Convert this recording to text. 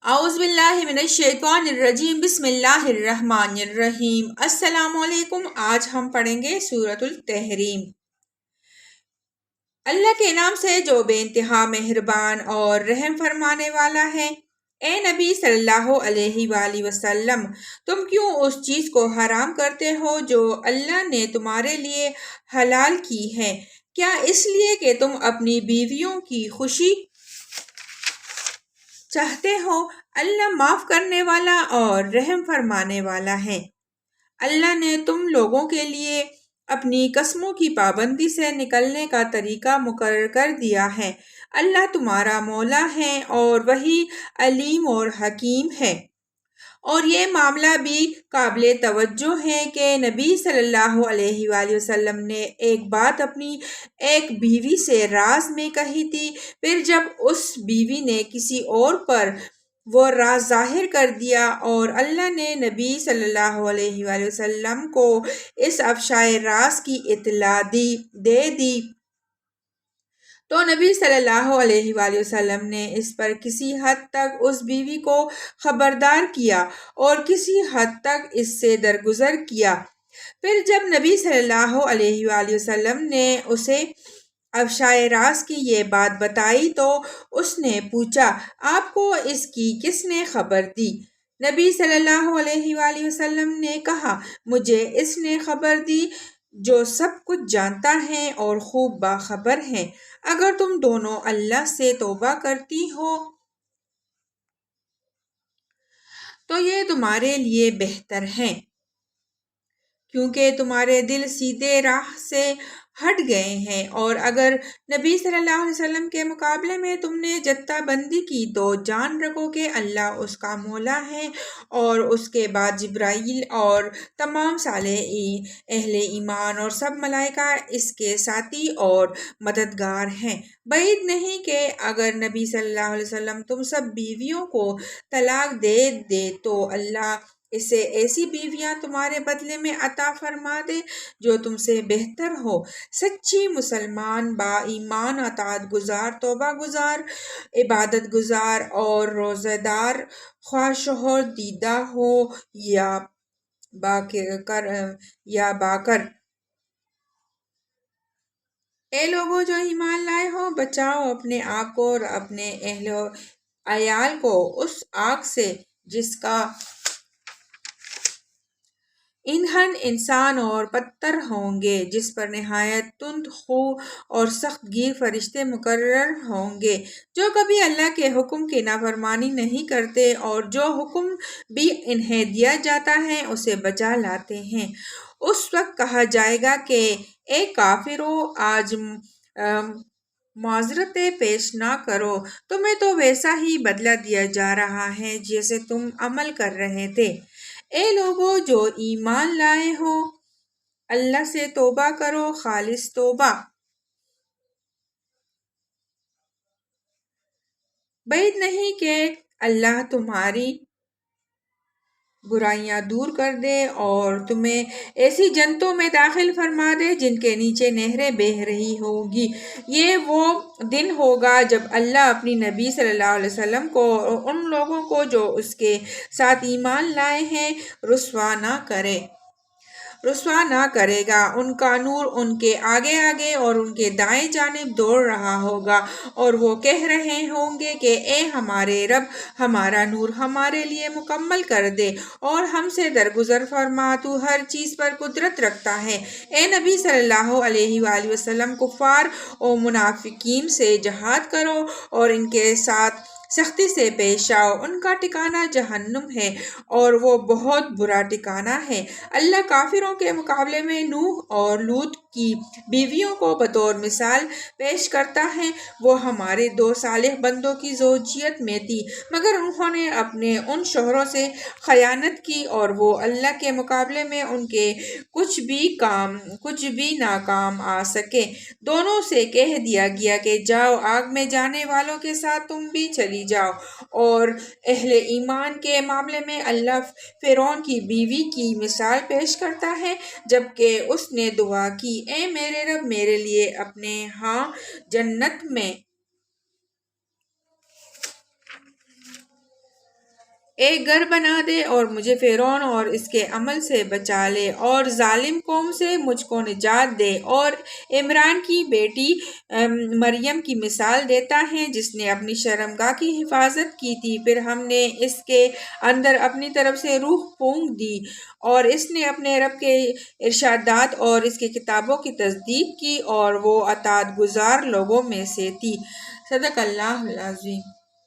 اعوذ باللہ من الشیطان الرجیم بسم اللہ الرحمن الرحیم۔ السلام علیکم۔ آج ہم پڑھیں گے سورۃ التحریم۔ اللہ کے نام سے جو بے انتہا مہربان اور رحم فرمانے والا ہے۔ اے نبی صلی اللہ علیہ وآلہ وسلم، تم کیوں اس چیز کو حرام کرتے ہو جو اللہ نے تمہارے لیے حلال کی ہے؟ کیا اس لیے کہ تم اپنی بیویوں کی خوشی چاہتے ہو؟ اللہ معاف کرنے والا اور رحم فرمانے والا ہے۔ اللہ نے تم لوگوں کے لیے اپنی قسموں کی پابندی سے نکلنے کا طریقہ مقرر کر دیا ہے۔ اللہ تمہارا مولا ہے اور وہی علیم اور حکیم ہے۔ اور یہ معاملہ بھی قابل توجہ ہے کہ نبی صلی اللہ علیہ وآلہ وسلم نے ایک بات اپنی ایک بیوی سے راز میں کہی تھی، پھر جب اس بیوی نے کسی اور پر وہ راز ظاہر کر دیا اور اللہ نے نبی صلی اللہ علیہ وآلہ وسلم کو اس افشائے راز کی اطلاع دے دی تو نبی صلی اللہ علیہ وآلہ وسلم نے اس پر کسی حد تک اس بیوی کو خبردار کیا اور کسی حد تک اس سے درگزر کیا۔ پھر جب نبی صلی اللہ علیہ وآلہ وسلم نے اسے افشائے راز کی یہ بات بتائی تو اس نے پوچھا، آپ کو اس کی کس نے خبر دی؟ نبی صلی اللہ علیہ وآلہ وسلم نے کہا، مجھے اس نے خبر دی جو سب کچھ جانتا ہے اور خوب باخبر ہے۔ اگر تم دونوں اللہ سے توبہ کرتی ہو تو یہ تمہارے لیے بہتر ہے، کیونکہ تمہارے دل سیدھے راہ سے ہٹ گئے ہیں۔ اور اگر نبی صلی اللہ علیہ وسلم کے مقابلے میں تم نے جتھا بندی کی تو جان رکھو کہ اللہ اس کا مولا ہے، اور اس کے بعد جبرائیل اور تمام صالح اہل ایمان اور سب ملائکہ اس کے ساتھی اور مددگار ہیں۔ بعید نہیں کہ اگر نبی صلی اللہ علیہ وسلم تم سب بیویوں کو طلاق دے دے تو اللہ اسے ایسی بیویاں تمہارے بدلے میں عطا فرما دے جو تم سے بہتر ہو۔ سچی مسلمان، با ایمان، اطاعت گزار، توبہ گزار، عبادت گزار اور روزہ دار، خواہ شوہر دیدہ ہو یا باکر۔ اے لوگو جو ایمان لائے ہو، بچاؤ اپنے آپ کو اور اپنے اہل و عیال کو اس آگ سے جس کا ایندھن انسان اور پتھر ہوں گے، جس پر نہایت تند خو اور سخت گیر فرشتے مقرر ہوں گے، جو کبھی اللہ کے حکم کی نافرمانی نہیں کرتے اور جو حکم بھی انہیں دیا جاتا ہے اسے بجا لاتے ہیں۔ اس وقت کہا جائے گا کہ اے کافرو، آج معذرتیں پیش نہ کرو، تمہیں تو ویسا ہی بدلہ دیا جا رہا ہے جیسے تم عمل کر رہے تھے۔ اے لوگو جو ایمان لائے ہو، اللہ سے توبہ کرو، خالص توبہ۔ بعید نہیں کہ اللہ تمہاری برائیاں دور کر دے اور تمہیں ایسی جنتوں میں داخل فرما دے جن کے نیچے نہریں بہہ رہی ہوں گی۔ یہ وہ دن ہوگا جب اللہ اپنی نبی صلی اللہ علیہ وسلم کو اور ان لوگوں کو جو اس کے ساتھ ایمان لائے ہیں رسوا نہ کرے گا۔ ان کا نور ان کے آگے آگے اور ان کے دائیں جانب دوڑ رہا ہوگا، اور وہ کہہ رہے ہوں گے کہ اے ہمارے رب، ہمارا نور ہمارے لیے مکمل کر دے اور ہم سے درگزر فرما، تو ہر چیز پر قدرت رکھتا ہے۔ اے نبی صلی اللہ علیہ وآلہ وسلم، کفار و منافقین سے جہاد کرو اور ان کے ساتھ سختی سے پیش آؤ، ان کا ٹھکانہ جہنم ہے اور وہ بہت برا ٹھکانہ ہے۔ اللہ کافروں کے مقابلے میں نوح اور لوط کی بیویوں کو بطور مثال پیش کرتا ہے۔ وہ ہمارے دو صالح بندوں کی زوجیت میں تھی، مگر انہوں نے اپنے ان شوہروں سے خیانت کی اور وہ اللہ کے مقابلے میں ان کے کچھ بھی نہ کام آ سکے۔ دونوں سے کہہ دیا گیا کہ جاؤ، آگ میں جانے والوں کے ساتھ تم بھی چلی جاؤ۔ اور اہل ایمان کے معاملے میں اللہ فرعون کی بیوی کی مثال پیش کرتا ہے، جبکہ اس نے دعا کی، اے میرے رب، میرے لیے اپنے ہاں جنت میں ایک گھر بنا دے اور مجھے فرعون اور اس کے عمل سے بچا لے، اور ظالم قوم سے مجھ کو نجات دے۔ اور عمران کی بیٹی مریم کی مثال دیتا ہے، جس نے اپنی شرمگاہ کی حفاظت کی تھی، پھر ہم نے اس کے اندر اپنی طرف سے روح پھونک دی، اور اس نے اپنے رب کے ارشادات اور اس کی کتابوں کی تصدیق کی، اور وہ اطاعت گزار لوگوں میں سے تھی۔ صدق اللہ العظیم۔